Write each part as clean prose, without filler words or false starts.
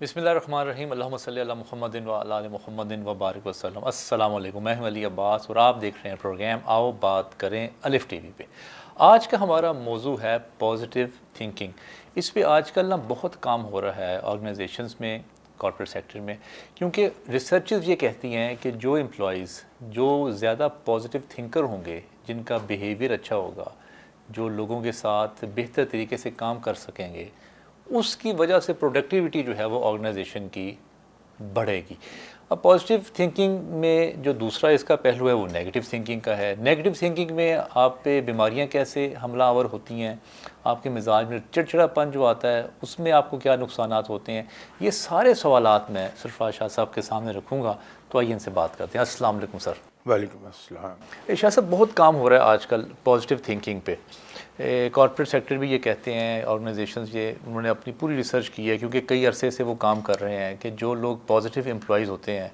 بسم اللہ الرحمن الرحیم، اللہم صلی علی محمد و علی آل محمد و بارک وسلم۔ السلام علیکم، میں ہوں علی عباس اور آپ دیکھ رہے ہیں پروگرام آؤ بات کریں الف ٹی وی پہ۔ آج کا ہمارا موضوع ہے پازیٹیو تھنکنگ۔ اس پہ آج کل بہت کام ہو رہا ہے آرگنائزیشنز میں، کارپوریٹ سیکٹر میں، کیونکہ ریسرچز یہ کہتی ہیں کہ جو امپلائیز جو زیادہ پازیٹیو تھنکر ہوں گے، جن کا بیہیویئر اچھا ہوگا، جو لوگوں کے ساتھ بہتر طریقے سے کام کر سکیں گے، اس کی وجہ سے پروڈکٹیوٹی جو ہے وہ آرگنائزیشن کی بڑھے گی۔ اب پازیٹیو تھنکنگ میں جو دوسرا اس کا پہلو ہے وہ نیگیٹو تھنکنگ کا ہے۔ نیگیٹو تھنکنگ میں آپ پہ بیماریاں کیسے حملہ آور ہوتی ہیں، آپ کے مزاج میں چڑچڑا پن جو آتا ہے اس میں آپ کو کیا نقصانات ہوتے ہیں، یہ سارے سوالات میں سرفراز شاہ صاحب کے سامنے رکھوں گا۔ تو آئیے ان سے بات کرتے ہیں۔ السلام علیکم سر۔ وعلیکم السلام۔ شاہ صاحب، بہت کام ہو رہا ہے آج کل پازیٹیو تھنکنگ پہ۔ کارپوریٹ سیکٹر بھی یہ کہتے ہیں، آرگنائزیشنز انہوں نے اپنی پوری ریسرچ کی ہے، کیونکہ کئی عرصے سے وہ کام کر رہے ہیں کہ جو لوگ پازیٹیو امپلائیز ہوتے ہیں،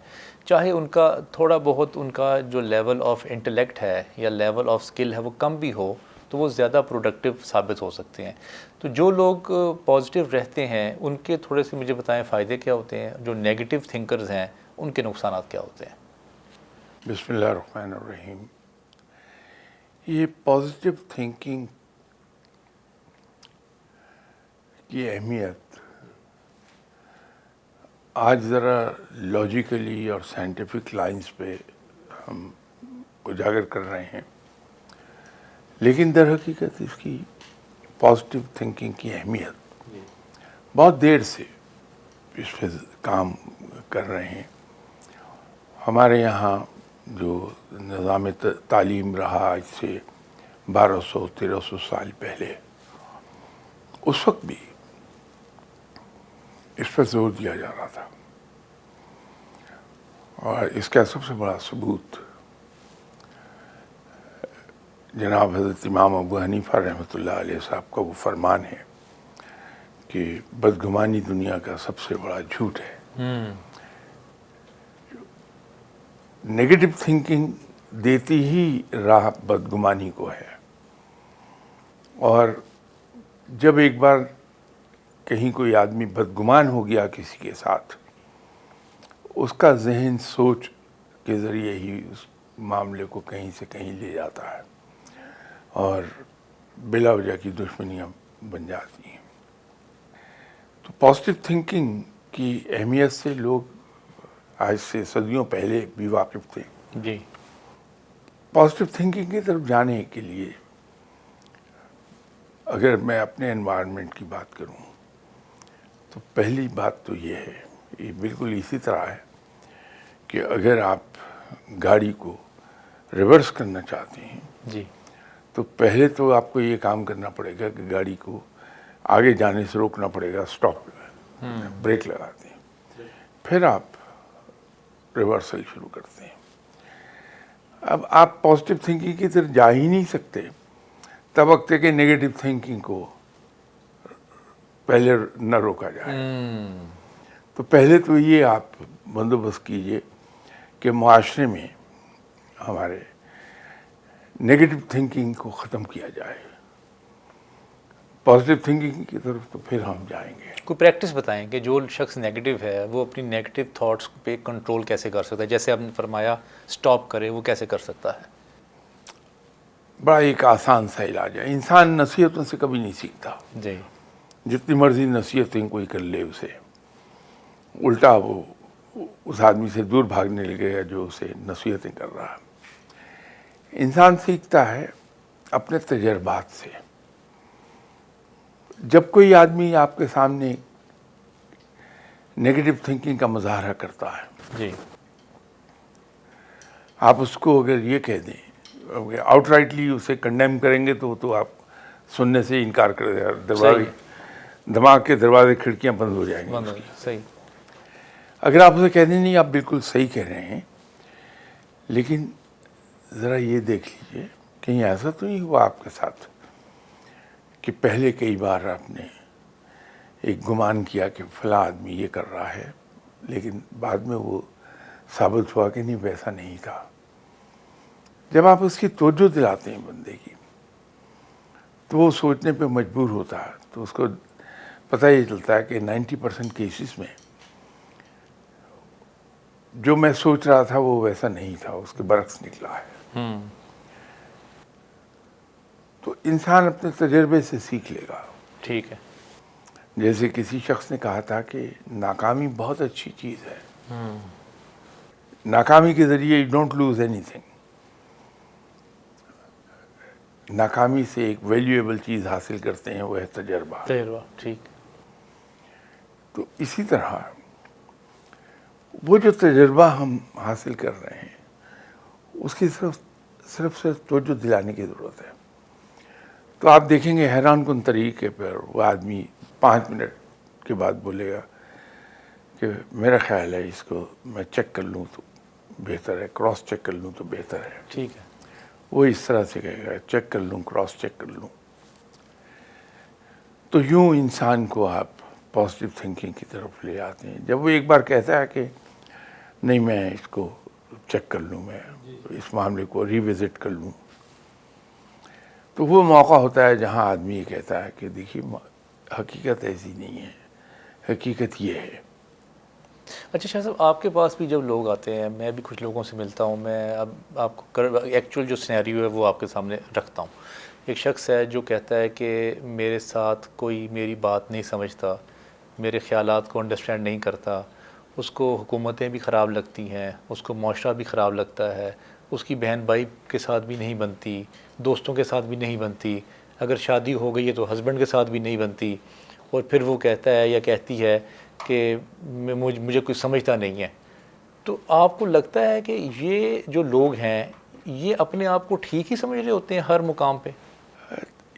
چاہے ان کا تھوڑا بہت ان کا جو لیول آف انٹلیکٹ ہے یا لیول آف سکل ہے وہ کم بھی ہو، تو وہ زیادہ پروڈکٹیو ثابت ہو سکتے ہیں۔ تو جو لوگ پازیٹیو رہتے ہیں ان کے تھوڑے سے مجھے بتائیں فائدے کیا ہوتے ہیں، جو نیگیٹو تھنکرز ہیں ان کے نقصانات کیا ہوتے ہیں؟ بسم اللہ الرحمن الرحیم۔ یہ پازیٹیو تھنکنگ کی اہمیت آج ذرا لاجیکلی اور سائنٹیفک لائنز پہ ہم اجاگر کر رہے ہیں، لیکن در حقیقت اس کی پازیٹیو تھنکنگ کی اہمیت بہت دیر سے اس پہ کام کر رہے ہیں۔ ہمارے یہاں جو نظام تعلیم رہا آج سے 1200-1300 سال پہلے، اس وقت بھی اس پر زور دیا جا رہا تھا، اور اس کا سب سے بڑا ثبوت جناب حضرت امام ابو حنیفہ رحمۃ اللہ علیہ صاحب کا وہ فرمان ہے کہ بدگمانی دنیا کا سب سے بڑا جھوٹ ہے۔ نیگیٹو تھنکنگ دیتی ہی راہ بدگمانی کو ہے، اور جب ایک بار کہیں کوئی آدمی بدگمان ہو گیا کسی کے ساتھ، اس کا ذہن سوچ کے ذریعے ہی اس معاملے کو کہیں سے کہیں لے جاتا ہے اور بلا وجہ کی دشمنیاں بن جاتی ہیں۔ تو پازیٹیو تھنکنگ کی اہمیت سے لوگ آج سے صدیوں پہلے بھی واقف تھے۔ جی۔ پازیٹیو تھنکنگ کی طرف جانے کے لیے اگر میں اپنے انوائرمنٹ کی بات کروں تو پہلی بات تو یہ ہے، یہ بالکل اسی طرح ہے کہ اگر آپ گاڑی کو ریورس کرنا چاہتے ہیں جی۔ تو پہلے تو آپ کو یہ کام کرنا پڑے گا کہ گاڑی کو آگے جانے سے روکنا پڑے گا، اسٹاپ بریک لگاتے ہیں، پھر آپ ریورسل شروع کرتے ہیں۔ اب آپ پازیٹیو تھنکنگ کی طرف جا ہی نہیں سکتے تب وقت ہے کہ نیگیٹو تھنکنگ کو پہلے نہ روکا جائے۔ تو پہلے تو یہ آپ بندوبست کیجئے کہ معاشرے میں ہمارے نیگیٹو تھنکنگ کو ختم کیا جائے، پازیٹیو تھنکنگ کی طرف تو پھر ہم جائیں گے۔ کوئی پریکٹس بتائیں کہ جو شخص نیگیٹو ہے وہ اپنی نیگیٹو تھاٹس پہ کنٹرول کیسے کر سکتا ہے، جیسے آپ نے فرمایا سٹاپ کرے، وہ کیسے کر سکتا ہے؟ بڑا ایک آسان سا علاج ہے۔ انسان نصیحتوں سے کبھی نہیں سیکھتا، جی۔ جتنی مرضی نصیحتیں کوئی کر لے اسے، الٹا وہ اس آدمی سے دور بھاگنے لگے گا جو اسے نصیحتیں کر رہا ہے۔ انسان سیکھتا ہے اپنے تجربات سے۔ جب کوئی آدمی آپ کے سامنے نیگیٹو تھنکنگ کا مظاہرہ کرتا ہے، جی۔ آپ اس کو اگر یہ کہہ دیں، آؤٹ رائٹلی اسے کنڈیم کریں گے تو آپ سننے سے انکار کر دیں، دروازے دماغ کے دروازے کھڑکیاں بند ہو جائیں گی۔ صحیح۔ اگر آپ اسے کہہ دیں نہیں آپ بالکل صحیح کہہ رہے ہیں، لیکن ذرا یہ دیکھ لیجئے کہیں ایسا تو نہیں ہوا آپ کے ساتھ کہ پہلے کئی بار آپ نے ایک گمان کیا کہ فلاں آدمی یہ کر رہا ہے، لیکن بعد میں وہ ثابت ہوا کہ نہیں ویسا نہیں تھا۔ جب آپ اس کی توجہ دلاتے ہیں بندے کی تو وہ سوچنے پہ مجبور ہوتا ہے، تو اس کو پتہ یہ چلتا ہے کہ 90% کیسز میں جو میں سوچ رہا تھا وہ ویسا نہیں تھا، اس کے برعکس نکلا ہے. تو انسان اپنے تجربے سے سیکھ لے گا. ٹھیک ہے. جیسے کسی شخص نے کہا تھا کہ ناکامی بہت اچھی چیز ہے. ناکامی کے ذریعے you don't lose any thing. ناکامی سے ایک ویلیویبل چیز حاصل کرتے ہیں، وہ ہے تجربہ. ٹھیک. تو اسی طرح وہ جو تجربہ ہم حاصل کر رہے ہیں اس کی صرف توجہ دلانے کی ضرورت ہے. تو آپ دیکھیں گے حیران کن طریقے پر وہ آدمی 5 منٹ کے بعد بولے گا کہ میرا خیال ہے اس کو میں چیک کر لوں تو بہتر ہے، کراس چیک کر لوں تو بہتر ہے. ٹھیک ہے. وہ اس طرح سے کہے گا چیک کر لوں، کراس چیک کر لوں. تو یوں انسان کو آپ پازیٹیو تھنکنگ کی طرف لے آتے ہیں. جب وہ ایک بار کہتا ہے کہ نہیں میں اس کو چیک کر لوں، میں اس معاملے کو ریوزٹ کر لوں، تو وہ موقع ہوتا ہے جہاں آدمی یہ کہتا ہے کہ دیکھیے حقیقت ایسی نہیں ہے، حقیقت یہ ہے. اچھا شاہ صاحب، آپ کے پاس بھی جب لوگ آتے ہیں، میں بھی کچھ لوگوں سے ملتا ہوں، میں اب آپ کو ایکچوئل جو سینیریو ہے وہ آپ کے سامنے رکھتا ہوں. ایک شخص ہے جو کہتا ہے کہ میرے ساتھ کوئی میری بات نہیں سمجھتا، میرے خیالات کو انڈرسٹینڈ نہیں کرتا، اس کو حکومتیں بھی خراب لگتی ہیں، اس کو معاشرہ بھی خراب لگتا ہے، اس کی بہن بھائی کے ساتھ بھی نہیں بنتی، دوستوں کے ساتھ بھی نہیں بنتی، اگر شادی ہو گئی ہے تو ہسبینڈ کے ساتھ بھی نہیں بنتی، اور پھر وہ کہتا ہے یا کہتی ہے کہ مجھے کوئی سمجھتا نہیں ہے. تو آپ کو لگتا ہے کہ یہ جو لوگ ہیں یہ اپنے آپ کو ٹھیک ہی سمجھ رہے ہوتے ہیں ہر مقام پہ؟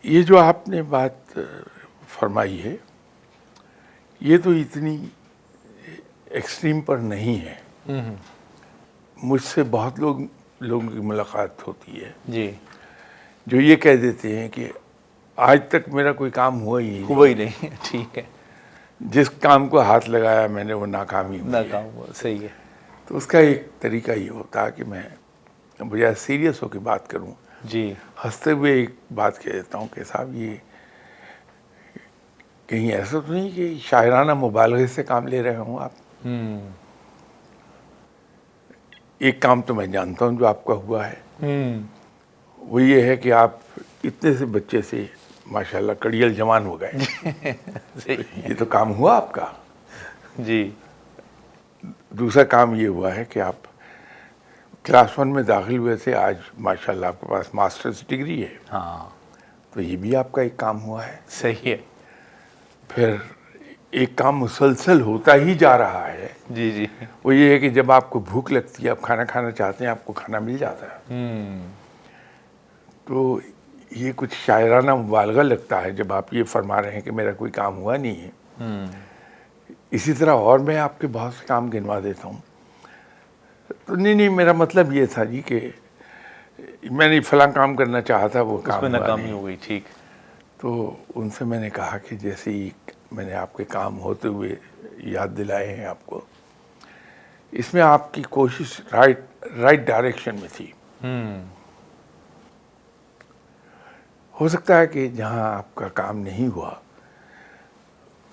یہ جو آپ نے بات فرمائی ہے یہ تو اتنی ایکسٹریم پر نہیں ہے. مجھ سے بہت لوگوں کی ملاقات ہوتی ہے جی. جو یہ کہہ دیتے ہیں کہ آج تک میرا کوئی کام ہوا ہی نہیں. ٹھیک ہے. جس کام کو ہاتھ لگایا میں نے وہ ناکامی ہوئی ہے. ناکام ہوا. صحیح ہے. تو اس کا ایک طریقہ یہ ہوتا ہے کہ میں بجائے سیریس ہو کے بات کروں، جی. ہنستے ہوئے ایک بات کہہ دیتا ہوں کہ صاحب یہ کہیں ایسا تو نہیں کہ شاعرانہ مبالغے سے کام لے رہے ہوں آپ. ایک کام تو میں جانتا ہوں جو آپ کا ہوا ہے، وہ یہ ہے کہ آپ اتنے سے بچے سے ماشاءاللہ کڑیل جوان ہو گئے. یہ تو کام ہوا آپ کا. جی. دوسرا کام یہ ہوا ہے کہ آپ کلاس 1 میں داخل ہوئے تھے، آج ماشاءاللہ آپ کے پاس ماسٹرز ڈگری ہے. ہاں. تو یہ بھی آپ کا ایک کام ہوا ہے. صحیح ہے. پھر ایک کام مسلسل ہوتا ہی جا رہا ہے. جی جی. وہ یہ ہے کہ جب آپ کو بھوک لگتی ہے، آپ کھانا کھانا چاہتے ہیں، آپ کو کھانا مل جاتا ہے. تو یہ کچھ شاعرانہ مبالغہ لگتا ہے جب آپ یہ فرما رہے ہیں کہ میرا کوئی کام ہوا نہیں ہے. اسی طرح اور میں آپ کے بہت سے کام گنوا دیتا ہوں. تو نہیں میرا مطلب یہ تھا جی کہ میں نے فلاں کام کرنا چاہا تھا، وہ کام ہوا ناکامی نہیں. ہو گئی. ٹھیک. تو ان سے میں نے کہا کہ جیسے ہی میں نے آپ کے کام ہوتے ہوئے یاد دلائے ہیں آپ کو، اس میں آپ کی کوشش رائٹ ڈائریکشن میں تھی. ہو سکتا ہے کہ جہاں آپ کا کام نہیں ہوا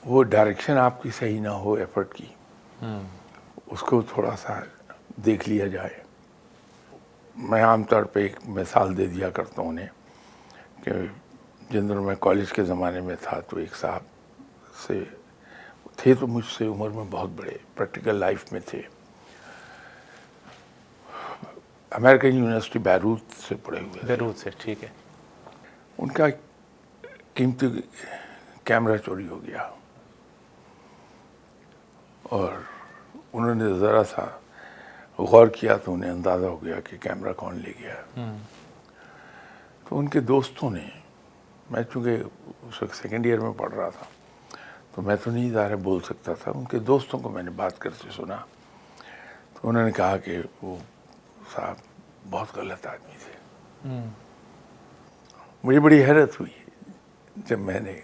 وہ ڈائریکشن آپ کی صحیح نہ ہو ایفرٹ کی، اس کو تھوڑا سا دیکھ لیا جائے. میں عام طور پہ ایک مثال دے دیا کرتا ہوں انہیں کہ جن دنوں میں کالج کے زمانے میں تھا تو ایک صاحب سے تھے تو مجھ سے عمر میں بہت بڑے، پریکٹیکل لائف میں تھے، امریکن یونیورسٹی بیروت سے پڑھے ہوئے تھے. بیروت سے. ٹھیک ہے. ان کا قیمتی کیمرہ چوری ہو گیا اور انہوں نے ذرا سا غور کیا تو انہیں اندازہ ہو گیا کہ کیمرہ کون لے گیا. تو ان کے دوستوں نے، میں چونکہ اس وقت سیکنڈ ایئر میں پڑھ رہا تھا تو میں تو نہیں ظاہر بول سکتا تھا، ان کے دوستوں کو میں نے بات کرتے سنا تو انہوں نے کہا کہ وہ صاحب بہت غلط آدمی تھے. مجھے بڑی حیرت ہوئی جب میں نے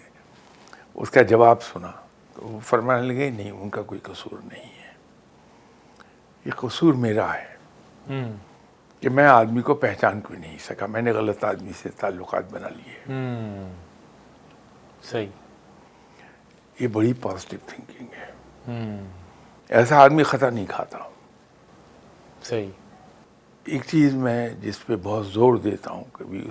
اس کا جواب سنا تو وہ فرمانے لگے نہیں ان کا کوئی قصور نہیں ہے، یہ قصور میرا ہے کہ میں آدمی کو پہچان کوئی نہیں سکا، میں نے غلط آدمی سے تعلقات بنا لیے. صحیح. یہ بڑی پازیٹیو تھنکنگ ہے. ایسا آدمی خطا نہیں کھاتا. صحیح. ایک چیز میں جس پہ بہت زور دیتا ہوں، کبھی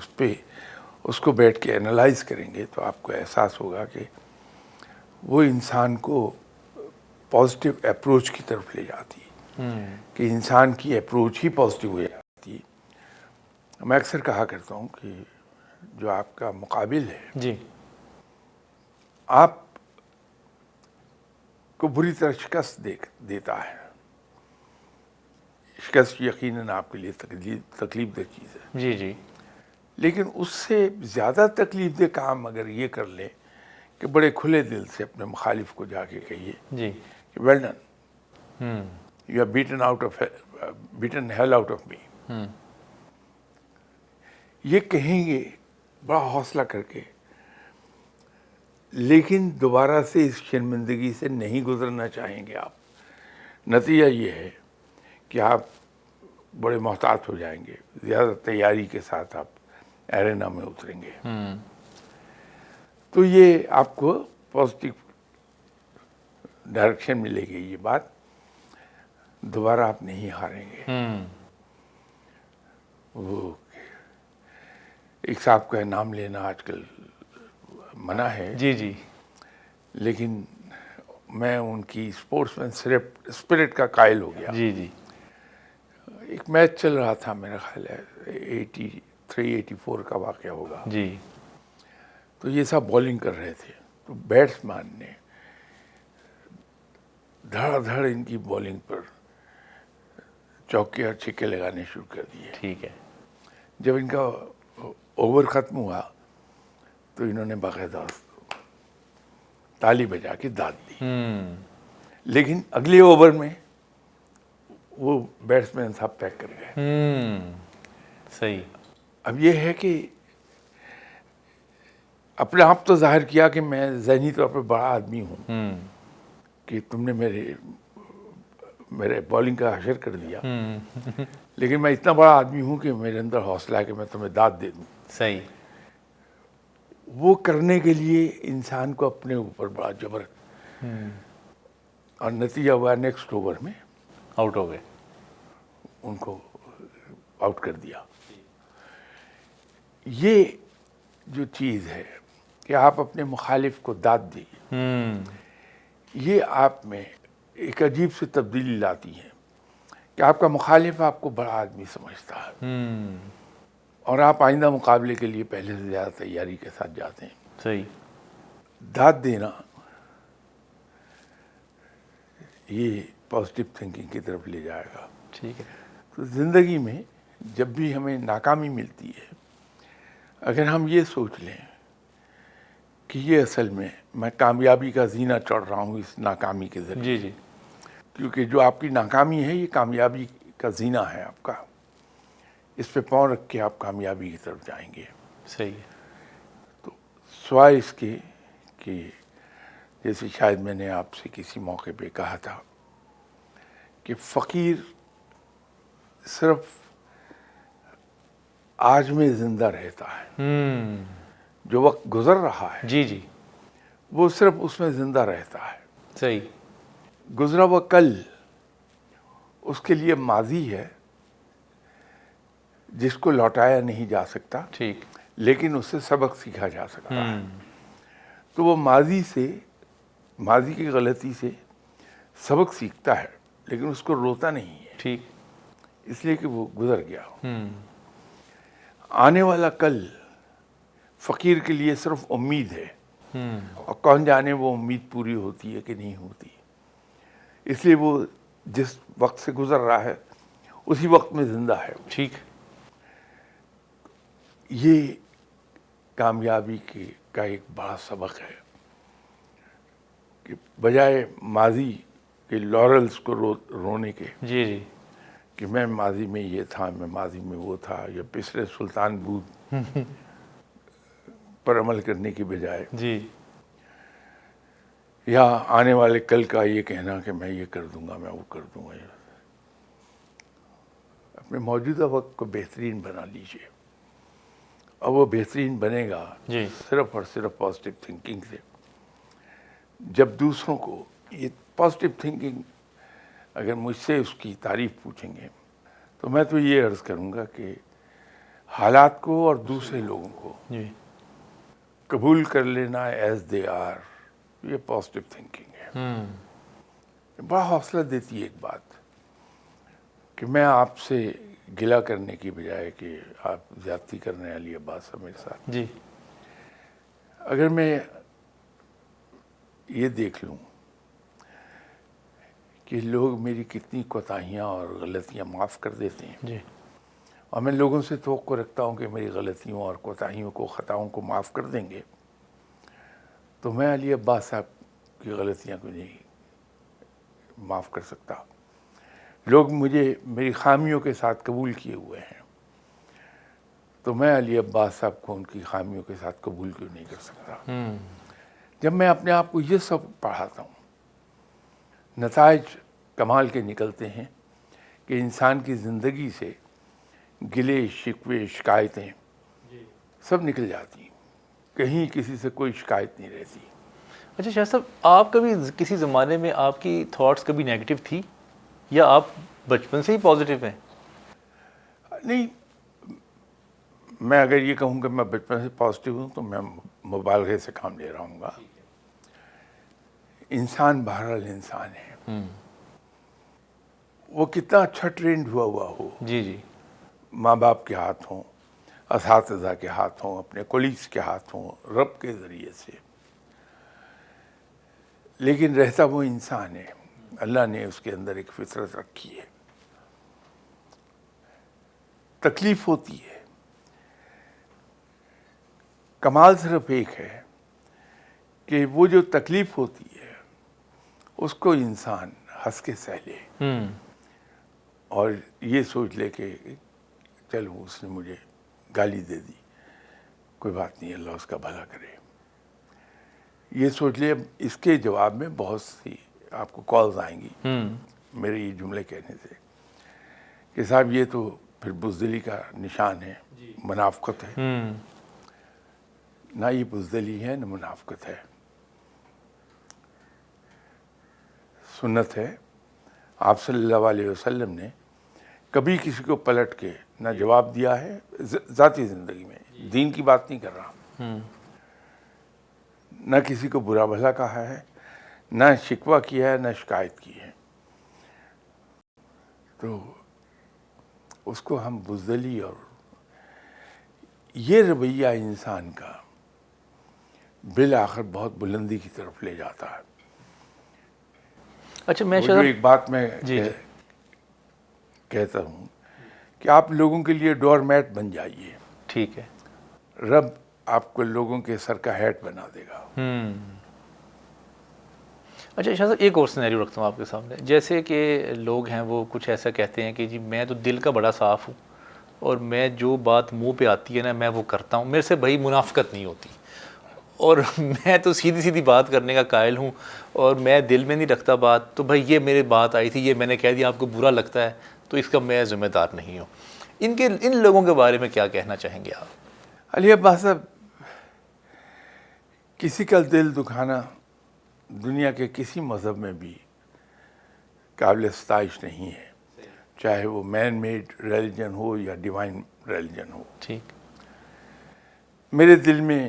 اس کو بیٹھ کے انالائز کریں گے تو آپ کو احساس ہوگا کہ وہ انسان کو پازیٹیو اپروچ کی طرف لے جاتی ہے، کہ انسان کی اپروچ ہی پازیٹیو ہو جاتی ہے. میں اکثر کہا کرتا ہوں کہ جو آپ کا مقابل ہے جی. آپ کو بری طرح شکست دیتا ہے. شکست یقیناً آپ کے لیے تکلیف دہ چیز ہے، جی. جی. لیکن اس سے زیادہ تکلیف دہ کام اگر یہ کر لیں کہ بڑے کھلے دل سے اپنے مخالف کو جا کے کہیے جی. کہ well done, you are beaten hell out of me. یہ کہیں گے بڑا حوصلہ کر کے، لیکن دوبارہ سے اس شرمندگی سے نہیں گزرنا چاہیں گے آپ. نتیجہ یہ ہے کہ آپ بڑے محتاط ہو جائیں گے، زیادہ تیاری کے ساتھ آپ ایرینا میں اتریں گے. تو یہ آپ کو پازیٹیو ڈائریکشن ملے گی. یہ بات دوبارہ آپ نہیں ہاریں گے. وہ ایک صاحب کا نام لینا آج کل منع ہے، جی. جی. لیکن میں ان کی اسپورٹس مین اسپرٹ کا قائل ہو گیا. جی. جی. ایک میچ چل رہا تھا، میرا خیال ہے 83-84 کا واقعہ ہوگا. جی. تو یہ سب بالنگ کر رہے تھے، تو بیٹسمین نے دھڑ دھڑ ان کی بالنگ پر چوکے اور چھکے لگانے شروع کر دیے. ٹھیک ہے. جب ان کا اوور ختم ہوا تو انہوں نے باقاعدہ تالی بجا کے داد دی. لیکن اگلے اوور میں وہ بیٹسمین صاحب پیک کر گئے. صحیح. اب یہ ہے کہ اپنے آپ تو ظاہر کیا کہ میں ذہنی طور پہ بڑا آدمی ہوں، کہ تم نے میرے بالنگ کا حشر کر دیا، لیکن میں اتنا بڑا آدمی ہوں کہ میرے اندر حوصلہ ہے کہ میں تمہیں داد دے دوں. صحیح. وہ کرنے کے لیے انسان کو اپنے اوپر بڑا جبر، اور نتیجہ ہوا نیکسٹ اوور میں آؤٹ ہو گئے. ان کو آؤٹ کر دیا. یہ جو چیز ہے کہ آپ اپنے مخالف کو داد دیجیے، یہ آپ میں ایک عجیب سی تبدیلی لاتی ہے کہ آپ کا مخالف آپ کو بڑا آدمی سمجھتا ہے، اور آپ آئندہ مقابلے کے لیے پہلے سے زیادہ تیاری کے ساتھ جاتے ہیں. صحیح. داد دینا یہ پازیٹیو تھنکنگ کی طرف لے جائے گا. ٹھیک ہے. تو زندگی میں جب بھی ہمیں ناکامی ملتی ہے، اگر ہم یہ سوچ لیں کہ یہ اصل میں کامیابی کا زینہ چڑھ رہا ہوں اس ناکامی کے ذریعے. جی. جی. کیونکہ جو آپ کی ناکامی ہے یہ کامیابی کا زینہ ہے آپ کا. اس پہ پاؤں رکھ کے آپ کامیابی کی طرف جائیں گے. صحیح ہے. تو سوائے اس کے کہ جیسے شاید میں نے آپ سے کسی موقع پہ کہا تھا کہ فقیر صرف آج میں زندہ رہتا ہے، جو وقت گزر رہا ہے جی. جی. وہ صرف اس میں زندہ رہتا ہے. صحیح. گزرا ہوا کل اس کے لیے ماضی ہے جس کو لوٹایا نہیں جا سکتا، ٹھیک. لیکن اس سے سبق سیکھا جا سکتا ہے. تو وہ ماضی کی غلطی سے سبق سیکھتا ہے، لیکن اس کو روتا نہیں ہے، ٹھیک. اس لیے کہ وہ گزر گیا. آنے والا کل فقیر کے لیے صرف امید ہے، اور کون جانے وہ امید پوری ہوتی ہے کہ نہیں ہوتی. اس لیے وہ جس وقت سے گزر رہا ہے اسی وقت میں زندہ ہے. ٹھیک. یہ کامیابی کا ایک بڑا سبق ہے کہ بجائے ماضی کے لورلز کو رونے کے، جی. جی. کہ میں ماضی میں یہ تھا، میں ماضی میں وہ تھا، یا پچھلے سلطان بود پر عمل کرنے کی بجائے، جی. یا آنے والے کل کا یہ کہنا کہ میں یہ کر دوں گا، میں وہ کر دوں گا. اپنے موجودہ وقت کو بہترین بنا لیجیے، اور وہ بہترین بنے گا جی. صرف اور صرف پازیٹیو تھنکنگ سے. جب دوسروں کو یہ پازیٹیو تھنکنگ، اگر مجھ سے اس کی تعریف پوچھیں گے تو میں تو یہ عرض کروں گا کہ حالات کو اور دوسرے لوگوں کو جی قبول کر لینا ایز دے آر، یہ پازیٹیو تھنکنگ ہے۔ بڑا حوصلہ دیتی ہے ایک بات کہ میں آپ سے گلہ کرنے کی بجائے کہ آپ زیادتی کرنے والی عباس ہے میرے ساتھ، جی اگر میں یہ دیکھ لوں کہ لوگ میری کتنی کوتاہیاں اور غلطیاں معاف کر دیتے ہیں، جی اور میں لوگوں سے توقع رکھتا ہوں کہ میری غلطیوں اور کوتاہیوں کو، خطاؤں کو معاف کر دیں گے، تو میں علی عباس صاحب کی غلطیاں کو نہیں معاف کر سکتا۔ لوگ مجھے میری خامیوں کے ساتھ قبول کیے ہوئے ہیں، تو میں علی عباس صاحب کو ان کی خامیوں کے ساتھ قبول کیوں نہیں کر سکتا؟ جب میں اپنے آپ کو یہ سب پڑھاتا ہوں، نتائج کمال کے نکلتے ہیں کہ انسان کی زندگی سے گلے، شکوے، شکایتیں سب نکل جاتی ہیں، کہیں کسی سے کوئی شکایت نہیں رہتی۔ اچھا شاہ صاحب، آپ کبھی کسی زمانے میں آپ کی تھاٹس کبھی نیگیٹو تھی یا آپ بچپن سے ہی پازیٹیو ہیں؟ نہیں، میں اگر یہ کہوں کہ میں بچپن سے پازیٹیو ہوں تو میں مبالغے سے کام لے رہا ہوں گا۔ انسان بہرحال انسان ہے، وہ کتنا اچھا ٹرینڈ ہوا ہو، جی جی ماں باپ کے ہاتھ ہوں، اساتذہ کے ہاتھ ہوں، اپنے کولیگس کے ہاتھ ہوں، رب کے ذریعے سے، لیکن رہتا وہ انسان ہے۔ اللہ نے اس کے اندر ایک فطرت رکھی ہے، تکلیف ہوتی ہے۔ کمال صرف ایک ہے کہ وہ جو تکلیف ہوتی ہے اس کو انسان ہنس کے سہ لے اور یہ سوچ لے کہ چلو اس نے مجھے گالی دے دی، کوئی بات نہیں، اللہ اس کا بھلا کرے۔ یہ سوچ لے۔ اس کے جواب میں بہت سی آپ کو کالز آئیں گی میرے یہ جملے کہنے سے کہ صاحب یہ تو پھر بزدلی کا نشان ہے، منافقت ہے۔ نہ یہ بزدلی ہے نہ منافقت ہے، سنت ہے۔ آپ صلی اللہ علیہ وسلم نے کبھی کسی کو پلٹ کے نہ جواب دیا ہے، ذاتی زندگی میں، دین کی بات نہیں کر رہا، نہ کسی کو برا بھلا کہا ہے، نہ شکوہ کیا ہے، نہ شکایت کی ہے۔ تو اس کو ہم بزدلی، اور یہ رویہ انسان کا بالآخر بہت بلندی کی طرف لے جاتا ہے۔ اچھا میں وہ جو ایک بات میں کہتا ہوں کہ آپ لوگوں کے لیے ڈور میٹ بن جائیے، ٹھیک ہے، رب آپ کو لوگوں کے سر کا ہیٹ بنا دے گا۔ اچھا شاہ صاحب، ایک اور سینیریو رکھتا ہوں آپ کے سامنے۔ جیسے کہ لوگ ہیں وہ کچھ ایسا کہتے ہیں کہ جی میں تو دل کا بڑا صاف ہوں اور میں جو بات منہ پہ آتی ہے نا میں وہ کرتا ہوں، میرے سے بھائی منافقت نہیں ہوتی، اور میں تو سیدھی سیدھی بات کرنے کا قائل ہوں اور میں دل میں نہیں رکھتا بات، تو بھائی یہ میرے بات آئی تھی، یہ میں نے کہہ دیا، آپ کو برا لگتا ہے تو اس کا میں ذمہ دار نہیں ہوں۔ ان لوگوں کے بارے میں کیا کہنا چاہیں گے آپ؟ علی عباس صاحب، کسی کا دل دکھانا دنیا کے کسی مذہب میں بھی قابل ستائش نہیں ہے، چاہے وہ مین میڈ ریلیجن ہو یا ڈیوائن ریلیجن ہو۔ ٹھیک، میرے دل میں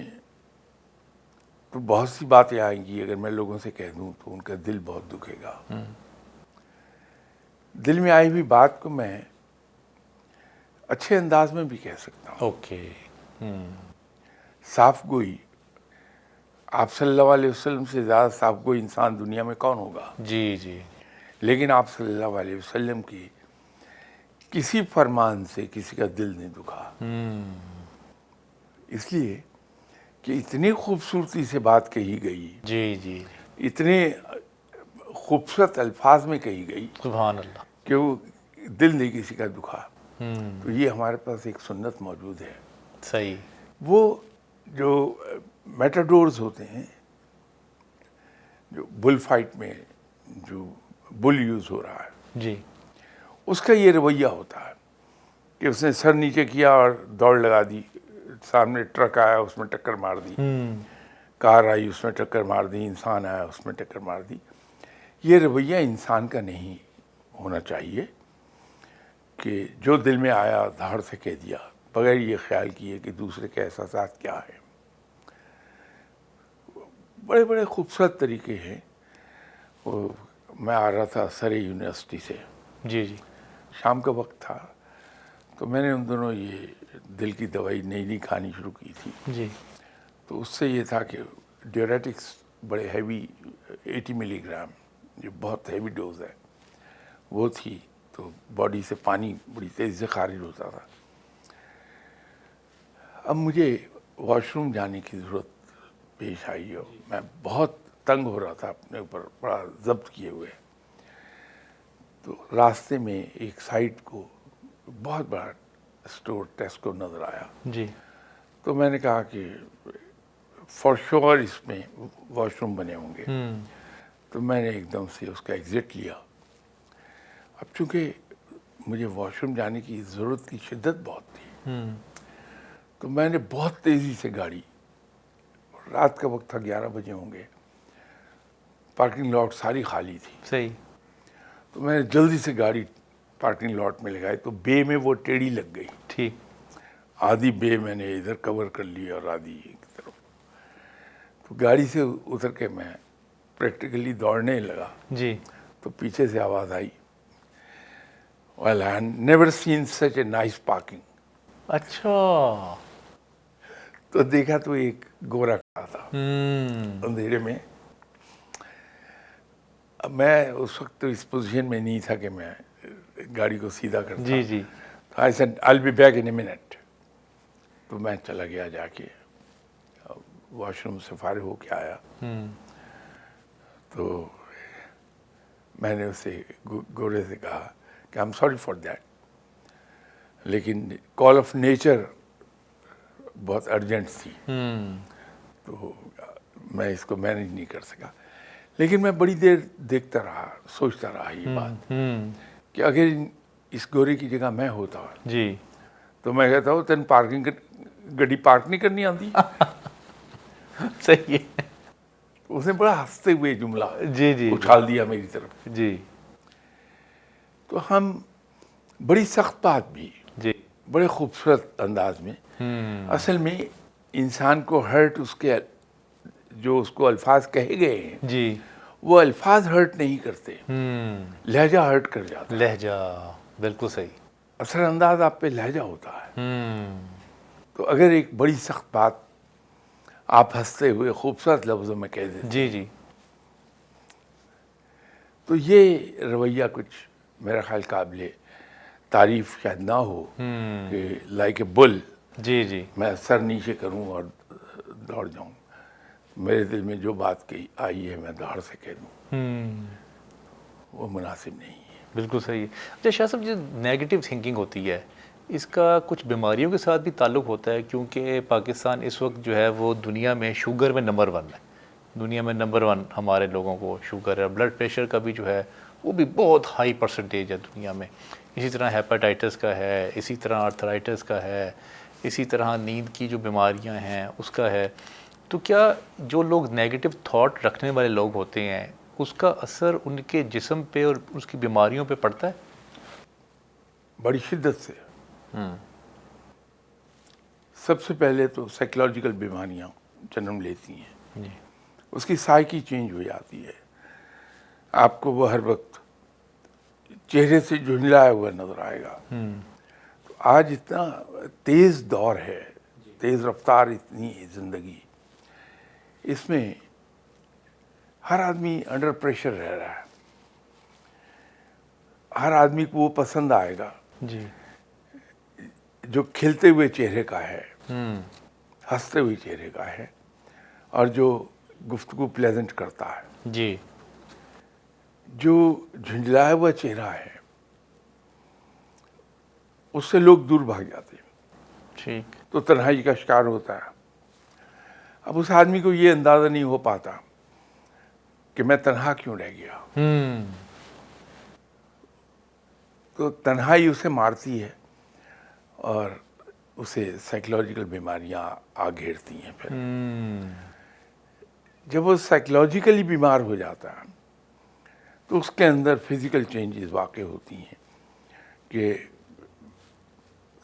تو بہت سی باتیں آئیں گی، اگر میں لوگوں سے کہہ دوں تو ان کا دل بہت دکھے گا۔ دل میں آئی ہوئی بات کو میں اچھے انداز میں بھی کہہ سکتا ہوں۔ اوکے، صاف گوئی، آپ صلی اللہ علیہ وسلم سے زیادہ صاف گوئی انسان دنیا میں کون ہوگا؟ جی جی، لیکن آپ صلی اللہ علیہ وسلم کی کسی فرمان سے کسی کا دل نہیں دکھا، اس لیے کہ اتنی خوبصورتی سے بات کہی گئی، جی جی، اتنے خوبصورت الفاظ میں کہی گئی سبحان اللہ، کہ وہ دل نہیں کسی کا دکھا۔ تو یہ ہمارے پاس ایک سنت موجود ہے۔ صحیح، وہ جو میٹاڈورز ہوتے ہیں، جو بل فائٹ میں جو بل یوز ہو رہا ہے، جی اس کا یہ رویہ ہوتا ہے کہ اس نے سر نیچے کیا اور دوڑ لگا دی، سامنے ٹرک آیا اس میں ٹکر مار دی، کار آئی اس میں ٹکر مار دی، انسان آیا اس میں ٹکر مار دی۔ یہ رویہ انسان کا نہیں ہونا چاہیے۔ کہ جو دل میں آیا دھاڑ سے کہہ دیا بغیر یہ خیال کیے کہ دوسرے کے احساسات کیا ہیں. بڑے بڑے خوبصورت طریقے ہیں. وہ میں آ رہا تھا سرے یونیورسٹی سے, جی جی شام کا وقت تھا, تو میں نے ان دونوں یہ دل کی دوائی نئی نئی کھانی شروع کی تھی. جی تو اس سے یہ تھا کہ ڈیوریٹکس بڑے ہیوی 80 ملی گرام, جو بہت ہیوی ڈوز ہے, وہ تھی. تو باڈی سے پانی بڑی تیزی سے خارج ہوتا تھا. اب مجھے واش روم جانے کی ضرورت پیش آئی اور میں بہت تنگ ہو رہا تھا اپنے اوپر, بڑا ضبط کیے ہوئے. تو راستے میں ایک سائٹ کو بہت بڑا اسٹور ٹیسکو نظر آیا. جی تو میں نے کہا کہ فار شور اس میں واش روم بنے ہوں گے. تو میں نے ایک دم سے اس کا ایگزٹ لیا. اب چونکہ مجھے واش روم جانے کی ضرورت کی شدت بہت تھی, تو میں نے بہت تیزی سے گاڑی, رات کا وقت تھا 11 بجے ہوں گے, پارکنگ لاٹ ساری خالی تھی. صحیح. تو میں نے جلدی سے گاڑی پارکنگ لاٹ میں لگائی. تو بے میں وہ ٹیڑھی لگ گئی. ٹھیک. آدھی بے میں نے ادھر کور کر لی اور آدھی ایک طرف. تو گاڑی سے اتر کے میں پریکٹیکلی دوڑنے لگا. جی. تو پیچھے سے آواز آئی, well I had never seen such a nice parking. اچھا. تو دیکھا تو ایک گورا کھڑا تھا اندھیرے میں. اب میں اس وقت تو اس پوزیشن میں نہیں تھا کہ میں گاڑی کو سیدھا کرتا. جی جی. I said I'll be back in a minute. تو میں چلا گیا, جا کے واش روم سے فارغ ہو کے آیا. تو میں نے اسے گورے سے کہا کہ I'm sorry for that, لیکن کال آف نیچر بہت ارجنٹ تھی, تو میں اس کو مینیج نہیں کر سکا. لیکن میں بڑی دیر دیکھتا رہا, سوچتا رہا یہ بات کہ اگر اس گورے کی جگہ میں ہوتا جی تو میں کہتا ہوں تین پارکنگ گاڑی پارک نہیں کرنی آتی. صحیح ہے. اس نے بڑا ہنستے ہوئے جملہ جی جی اچھال دیا میری طرف. جی. تو ہم بڑی سخت بات بھی جی. بڑے خوبصورت انداز میں, اصل میں انسان کو ہرٹ اس کے جو اس کو الفاظ کہے گئے ہیں, جی. وہ الفاظ ہرٹ نہیں کرتے, لہجہ ہرٹ کر جاتا ہے. لہجہ, بالکل صحیح. اثر انداز آپ پہ لہجہ ہوتا ہے. تو اگر ایک بڑی سخت بات آپ ہنستے ہوئے خوبصورت لفظوں میں کہہ دیتے, جی جی, تو یہ رویہ کچھ میرا خیال قابل تعریف شاید نہ ہو کہ لائک اے بل جی جی, میں سر نیچے کروں اور دوڑ جاؤں. میرے دل میں جو بات کہی آئی ہے میں دھاڑ سے کہہ دوں, وہ مناسب نہیں ہے. بالکل صحیح ہے. اچھا شاہ صاحب, جو نیگیٹو تھنکنگ ہوتی ہے اس کا کچھ بیماریوں کے ساتھ بھی تعلق ہوتا ہے, کیونکہ پاکستان اس وقت جو ہے وہ دنیا میں شوگر میں نمبر 1 ہے. دنیا میں نمبر 1 ہمارے لوگوں کو شوگر ہے. بلڈ پریشر کا بھی جو ہے وہ بھی بہت ہائی پرسنٹیج ہے دنیا میں. اسی طرح ہیپاٹائٹس کا ہے, اسی طرح آرتھرائٹس کا ہے, اسی طرح نیند کی جو بیماریاں ہیں اس کا ہے. تو کیا جو لوگ نیگیٹو تھاٹ رکھنے والے لوگ ہوتے ہیں اس کا اثر ان کے جسم پہ اور اس کی بیماریوں پہ پڑتا ہے؟ بڑی شدت سے. سب سے پہلے تو سائیکلوجیکل بیماریاں جنم لیتی ہیں. جی. اس کی سائیکی چینج ہو جاتی ہے. آپ کو وہ ہر وقت چہرے سے جھنجھلایا ہوا نظر آئے گا. تو آج اتنا تیز دور ہے, تیز رفتار اتنی ہے زندگی, اس میں ہر آدمی انڈر پریشر رہ رہا ہے. ہر آدمی کو وہ پسند آئے گا جی. جو کھلتے ہوئے چہرے کا ہے, ہنستے ہوئے چہرے کا ہے, اور جو گفتگو پلیزنٹ کرتا ہے. جی. جو جھنجھلایا ہوا چہرہ ہے اس سے لوگ دور بھاگ جاتے ہیں. ٹھیک. تو تنہائی کا شکار ہوتا ہے. اب اس آدمی کو یہ اندازہ نہیں ہو پاتا کہ میں تنہا کیوں رہ گیا. تو تنہائی اسے مارتی ہے اور اسے سائیکلوجیکل بیماریاں آ گھیرتی ہیں. پھر جب وہ سائیکلوجیکلی بیمار ہو جاتا ہے تو اس کے اندر فزیکل چینجز واقع ہوتی ہیں کہ